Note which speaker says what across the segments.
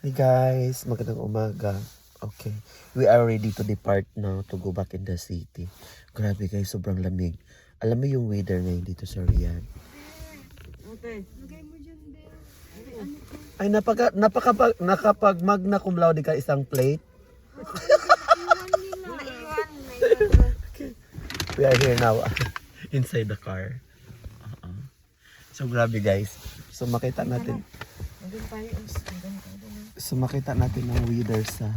Speaker 1: Hey guys, magandang umaga. Okay, we are ready to depart now to go back in the city. Grabe guys, sobrang lamig. Alam mo yung weather ngayon dito sa Riyadh?
Speaker 2: Okay.
Speaker 1: Ay, nakapag magna cum laude ka isang plate. We are here now inside the car. So grabe guys. So makita natin ang weather sa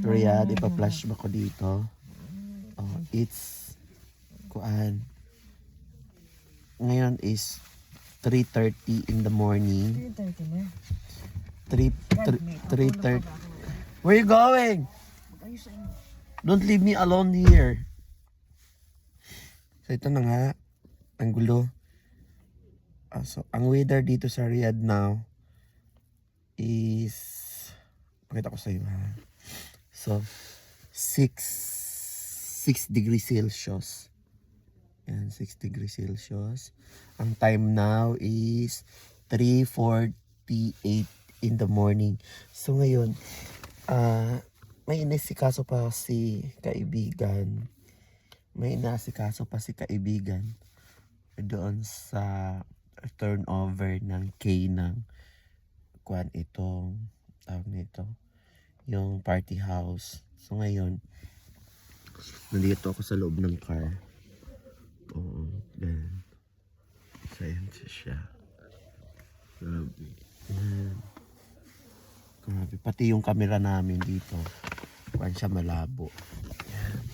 Speaker 1: Riyadh. Ipa-flash ba ko dito? It's kuan. Ngayon is 3:30 in the morning. 3:30. Where you going? Don't leave me alone here. So ito na nga, ang gulo. So ang weather dito sa Riyadh now is, pakita ko sa iyo ha. So 6 degrees Celsius. Yan, 6 degrees Celsius. Ang time now is 3:48 in the morning. So ngayon, may inasikaso pa si kaibigan. Doon sa turnover ng K ng kuan itong tawag nito, yung party house. So ngayon, nandito ako sa loob ng car. Oo, then so ayan siya. Grabe. Grabe. Pati yung camera namin dito, kuan siya malabo. Ayan.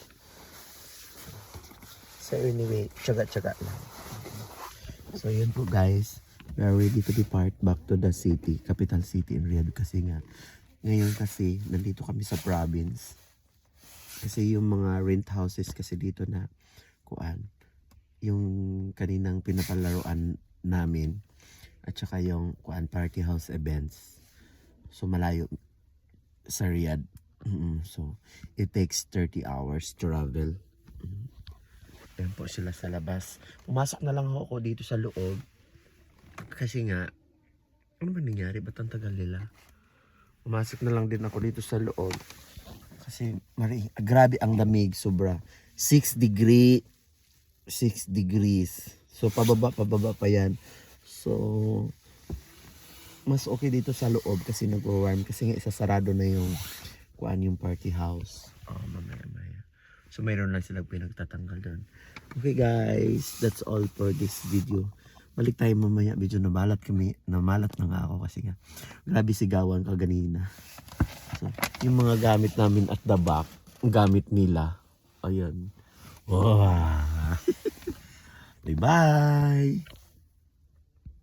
Speaker 1: So anyway, tsaga-tsaga lang. So yun po guys, we are ready to depart back to the city, capital city in Riyadh. Kasi nga, ngayon kasi nandito kami sa province. Kasi yung mga rent houses kasi dito na kuan, yung kaninang pinapalaruan namin, at saka yung kuan party house events. So malayo sa Riyadh. So it takes 30 hours to travel. Ayan po sila sa labas. Pumasok na lang ako dito sa loob. Kasi nga, ano ba nangyari? Ba't ang tagal nila? Pumasok na lang din ako dito sa loob. Kasi grabe ang lamig, sobra. 6 degrees. So pababa pa yan. So mas okay dito sa loob kasi nag-warm. Kasi nga isasarado na yung yung party house. Mamaya. So mayroon lang silang pinagtatanggal doon. Okay guys, that's all for this video. Balik tayo mamaya, medyo namalat na nga ako kasi nga grabe sigawan ka ganina. So yung mga gamit namin at the back, gamit nila. Ayun. Wow. Bye bye.